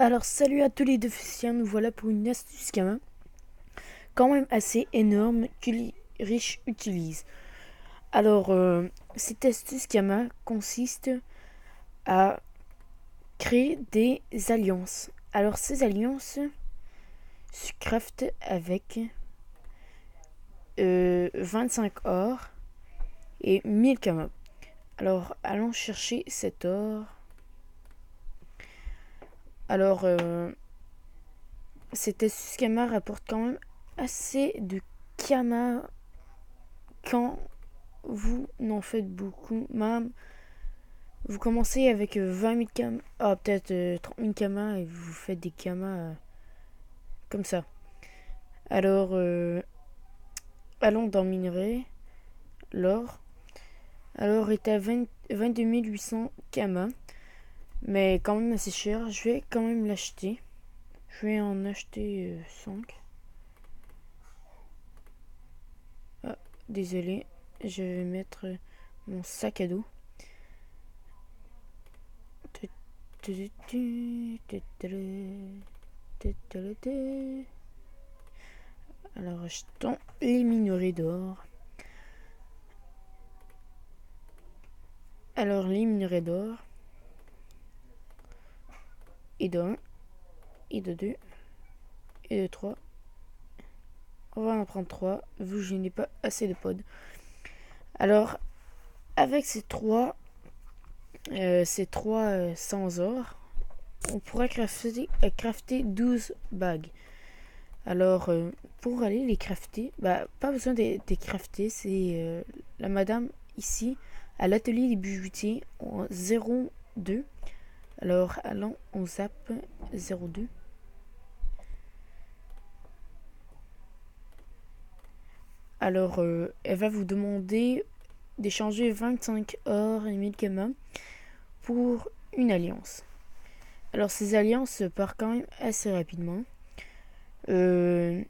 Alors salut à tous les déficients, nous voilà pour une astuce quand même assez énorme que les riches utilisent. Alors cette astuce consiste à créer des alliances. Alors ces alliances se craftent avec 25 or et 1000 kamas. Alors allons chercher cet or. Alors cette astuce rapporte quand même assez de kamas quand vous n'en faites beaucoup. Même, vous commencez avec 20 000 kamas, peut-être 30 000 kamas, et vous faites des kamas comme ça. Alors, allons dans minerai, l'or. Alors, est à 22 800 kamas, mais quand même assez cher. Je vais quand même l'acheter. Je vais en acheter 5. Ah, désolé, je vais mettre mon sac à dos. Alors achetons les minerais d'or. Alors les minerais d'or. Et de 1, et de 2, et de 3. On va en prendre 3, vu que je n'ai pas assez de pods. Alors, avec ces 3 sans or, on pourra crafter 12 bagues. Alors, pour aller les crafter, pas besoin de les crafter, c'est la madame ici, à l'atelier des bijoutiers, en 02. Alors, allons, on zappe 02. Alors, elle va vous demander d'échanger 25 or et 1000 kamas pour une alliance. Alors, ces alliances partent quand même assez rapidement. Ces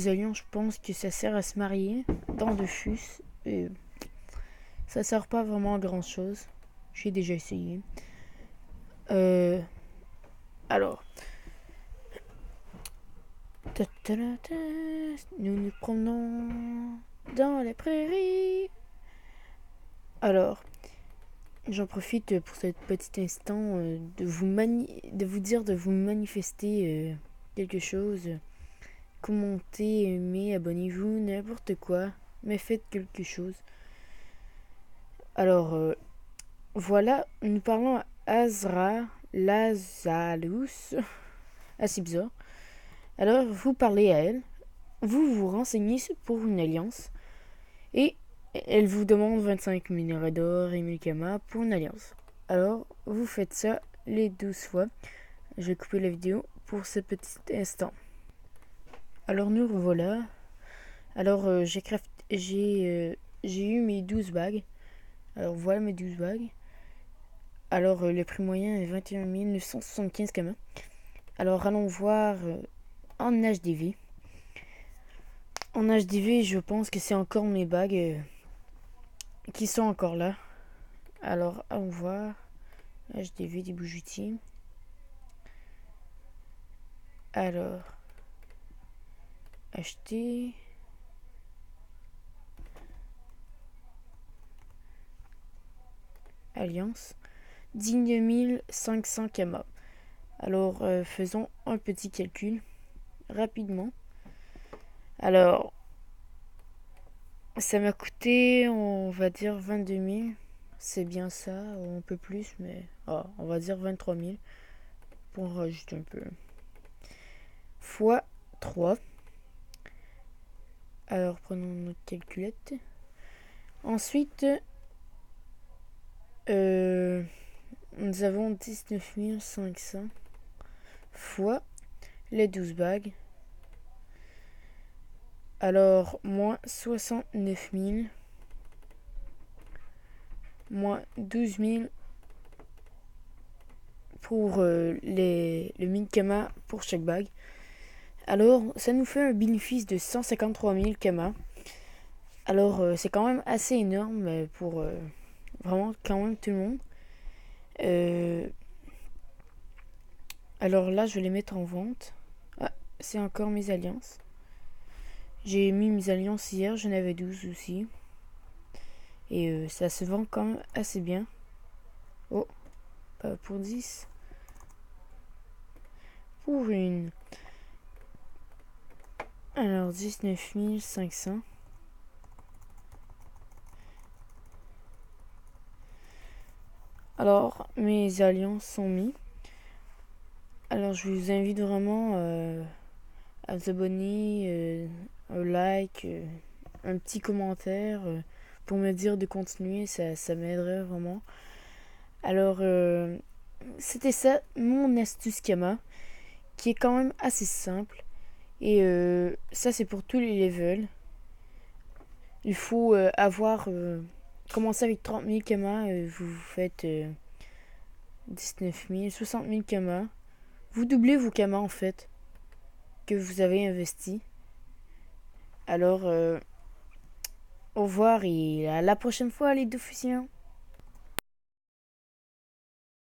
alliances, je pense que ça sert à se marier dans de fus. Et ça sert pas vraiment à grand chose. J'ai déjà essayé. Alors, nous nous promenons dans les prairies. Alors, j'en profite pour ce petit instant de vous dire de vous manifester quelque chose. Commentez, aimez, abonnez-vous, n'importe quoi, mais faites quelque chose. Alors, voilà, nous parlons à Azra Lazalus. Assez bizarre. Alors, vous parlez à elle, vous vous renseignez pour une alliance, et elle vous demande 25 minerais d'or et 1000 kamas pour une alliance. Alors, vous faites ça les 12 fois. Je vais couper la vidéo pour ce petit instant. Alors, nous revoilà. Alors, j'ai eu mes 12 bagues. Alors, voilà mes 12 bagues. Alors, le prix moyen est 21 975 kamas. Alors, allons voir en HDV. En HDV, je pense que c'est encore mes bagues qui sont encore là. Alors, allons voir. HDV des bijoutiers. Alors, acheter. Alliance. 19 500 kamas. Alors, faisons un petit calcul rapidement. Alors, ça m'a coûté, on va dire 22 000. C'est bien ça, un peu plus, mais on va dire 23 000 pour rajouter un peu. Fois 3. Alors, prenons notre calculette. Ensuite, nous avons 19 500 fois les 12 bagues. Alors, moins 69 000, moins 12 000 pour le 1000 kamas pour chaque bague. Alors, ça nous fait un bénéfice de 153 000 kamas. Alors, c'est quand même assez énorme pour vraiment quand même tout le monde. Alors là, je vais les mettre en vente. Ah, c'est encore mes alliances. J'ai mis mes alliances hier, j'en avais 12 aussi. Et ça se vend quand même assez bien. Oh, pas pour 10. Pour une. Alors, 19 500. Alors, mes alliances sont mises. Alors, je vous invite vraiment à vous abonner, un like, un petit commentaire pour me dire de continuer. Ça m'aiderait vraiment. Alors, c'était ça, mon astuce Kama, qui est quand même assez simple. Et ça, c'est pour tous les levels. Il faut avoir commencé avec 30 000 Kama, vous faites 19 000, 60 000 Kama. Vous doublez vos Kama en fait, que vous avez investi. Alors, au revoir et à la prochaine fois les deux fusions.